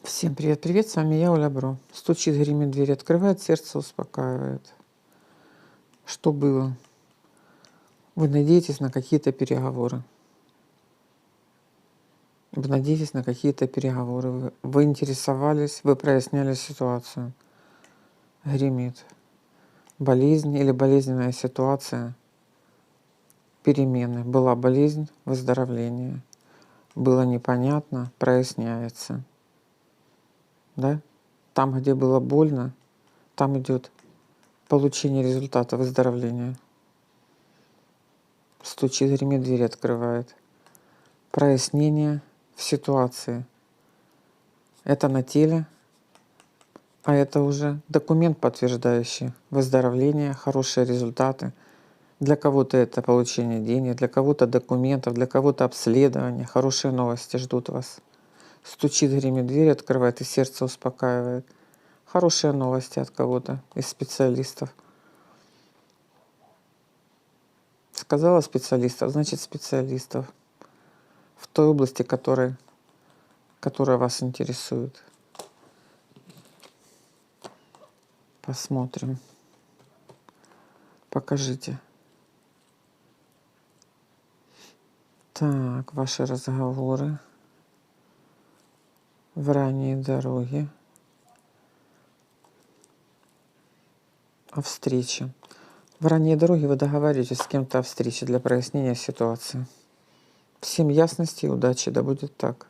Всем привет-привет, с вами я, Оля Бро. Стучит, гремит, дверь открывает, сердце успокаивает. Что было? Вы надеетесь на какие-то переговоры. Вы надеетесь на какие-то переговоры. Вы интересовались, вы проясняли ситуацию. Гремит. Болезнь или болезненная ситуация. Перемены. Была болезнь, выздоровление. Было непонятно, проясняется. Да? Там, где было больно, там идет получение результата выздоровления. Стучит, гремит, дверь открывает. Прояснение в ситуации. Это на теле, а это уже документ, подтверждающий выздоровление, хорошие результаты. Для кого-то это получение денег, для кого-то документов, для кого-то обследование. Хорошие новости ждут вас. Стучит, гремит, дверь открывает и сердце успокаивает. Хорошие новости от кого-то из специалистов. Сказала специалистов, значит специалистов в той области, которая вас интересует. Посмотрим. Покажите. Так, ваши разговоры в ранней дороге о встрече. В ранней дороге вы договариваетесь с кем-то о встрече для прояснения ситуации. Всем ясности и удачи, да будет так.